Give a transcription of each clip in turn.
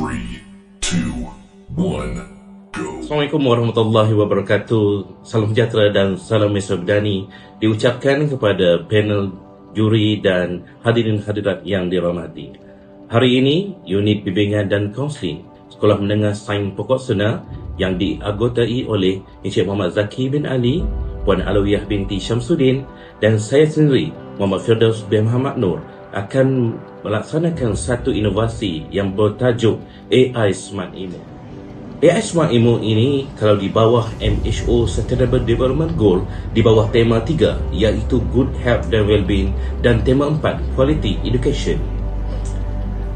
3, 2, 1, go. Assalamualaikum warahmatullahi wabarakatuh. Salam sejahtera dan salam mesabdani diucapkan kepada panel juri dan hadirin hadirat yang dirahmati. Hari ini, unit bimbingan dan kaunseling Sekolah Menengah Sains Pokok Sena yang dianggotai oleh Encik Muhammad Zaki bin Ali, Puan Alawiyah binti Syamsuddin dan saya sendiri, Muhammad Firdaus bin Muhammad Nur, akan melaksanakan satu inovasi yang bertajuk AI Smart Emo. AI Smart Emo ini kalau di bawah MHO Sustainable Development Goal di bawah tema 3 iaitu Good Health and Wellbeing dan tema 4 Quality Education.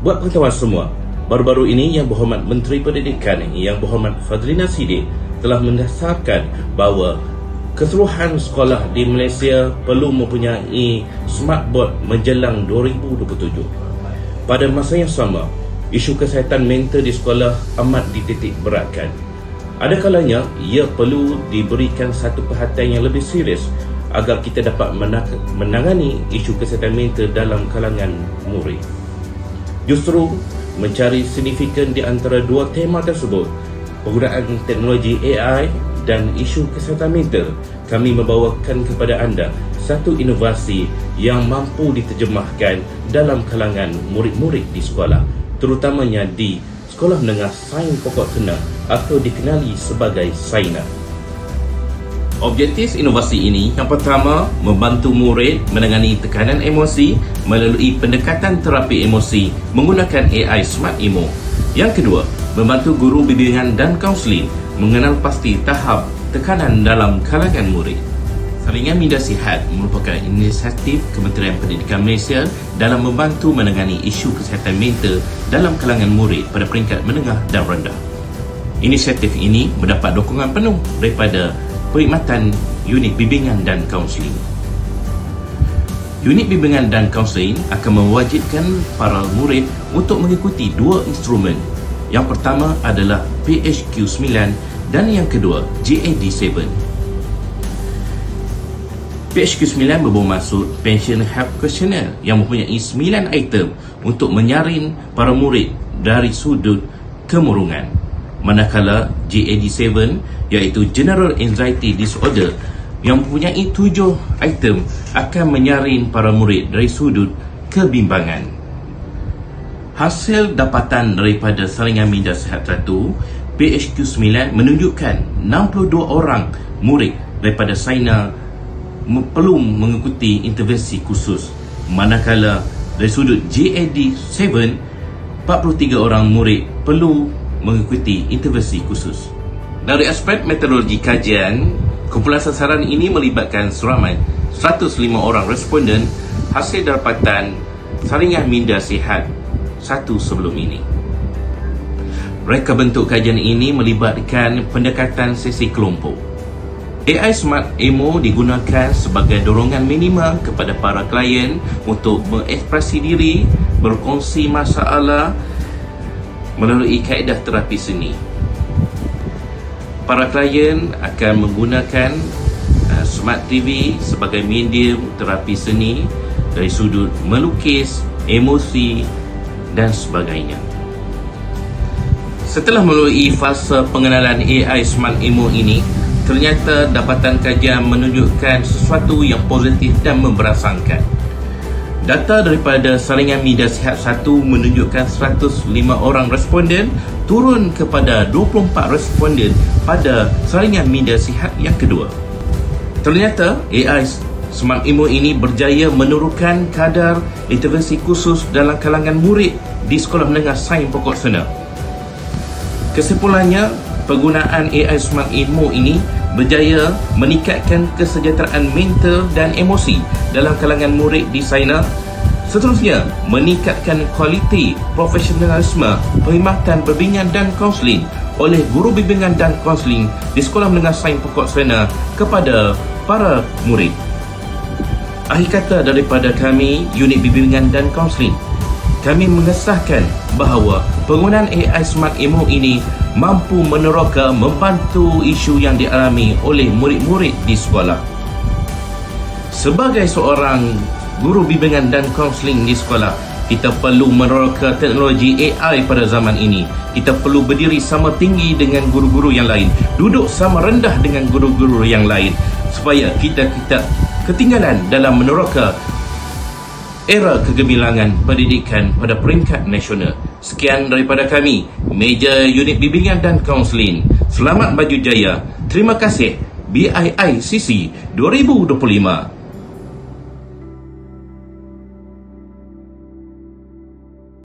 Buat pengetahuan semua, baru-baru ini Yang Berhormat Menteri Pendidikan Yang Berhormat Fadlina Siddiq telah mendasarkan bahawa keseluruhan sekolah di Malaysia perlu mempunyai smart board menjelang 2027. Pada masa yang sama, isu kesihatan mental di sekolah amat dititik beratkan. Ada kalanya ia perlu diberikan satu perhatian yang lebih serius agar kita dapat menangani isu kesihatan mental dalam kalangan murid. Justru mencari signifikan di antara dua tema tersebut, penggunaan teknologi AI dan isu kesihatan mental, kami membawakan kepada anda satu inovasi yang mampu diterjemahkan dalam kalangan murid-murid di sekolah, terutamanya di Sekolah Menengah Sains Pokok Sena atau dikenali sebagai SAINA. Objektif inovasi ini yang pertama, membantu murid menangani tekanan emosi melalui pendekatan terapi emosi menggunakan AI Smart Emo. Yang kedua, membantu guru bimbingan dan kaunseling mengenal pasti tahap tekanan dalam kalangan murid. Saringan Minda Sihat merupakan inisiatif Kementerian Pendidikan Malaysia dalam membantu menangani isu kesihatan mental dalam kalangan murid pada peringkat menengah dan rendah. Inisiatif ini mendapat dukungan penuh daripada perkhidmatan unit bimbingan dan kaunseling. Unit bimbingan dan kaunseling akan mewajibkan para murid untuk mengikuti dua instrumen. Yang pertama adalah PHQ-9 dan yang kedua GAD-7. PHQ-9 bermaksud Pension Health Questionnaire yang mempunyai 9 item untuk menyaring para murid dari sudut kemurungan. Manakala GAD-7 iaitu General Anxiety Disorder yang mempunyai 7 item akan menyaring para murid dari sudut kebimbangan. Hasil dapatan daripada saringan minda sihat 1, PHQ-9 menunjukkan 62 orang murid daripada SAINA perlu mengikuti intervensi khusus, manakala dari sudut GAD-7 43 orang murid perlu mengikuti intervensi khusus. Dari aspek metodologi kajian, kumpulan sasaran ini melibatkan seramai 105 orang responden hasil dapatan saringan minda sihat 1 sebelum ini. Reka bentuk kajian ini melibatkan pendekatan sesi kelompok. AI Smart Emo digunakan sebagai dorongan minimal kepada para klien untuk mengekspresi diri, berkongsi masalah melalui kaedah terapi seni. Para klien akan menggunakan Smart TV sebagai medium terapi seni dari sudut melukis, emosi dan sebagainya. Setelah melalui fasa pengenalan AI Smart Emo ini, ternyata dapatan kajian menunjukkan sesuatu yang positif dan memberangsangkan. Data daripada saringan minda sihat 1 menunjukkan 105 orang responden turun kepada 24 responden pada saringan minda sihat yang kedua. Ternyata AI Smart Emo ini berjaya menurunkan kadar intervensi khusus dalam kalangan murid di Sekolah Menengah Sains Pokok Sena. Kesimpulannya, penggunaan AI Smart Emo ini berjaya meningkatkan kesejahteraan mental dan emosi dalam kalangan murid di SAINA. Seterusnya, meningkatkan kualiti profesionalisme perkhidmatan bimbingan dan kaunseling oleh guru bimbingan dan kaunseling di Sekolah Menengah Sains Pokok Sena kepada para murid. Akhir kata daripada kami, unit bimbingan dan kaunseling, kami mengesahkan bahawa penggunaan AI Smart Emo ini mampu meneroka membantu isu yang dialami oleh murid-murid di sekolah. Sebagai seorang guru bimbingan dan kaunseling di sekolah, Kita perlu meneroka teknologi AI pada zaman ini. Kita perlu berdiri sama tinggi dengan guru-guru yang lain, duduk sama rendah dengan guru-guru yang lain, supaya kita ketinggalan dalam meneroka era kegemilangan pendidikan pada peringkat nasional. Sekian daripada kami, Meja Unit Bimbingan dan Kaunseling. Selamat maju jaya. Terima kasih. BIICC 2025.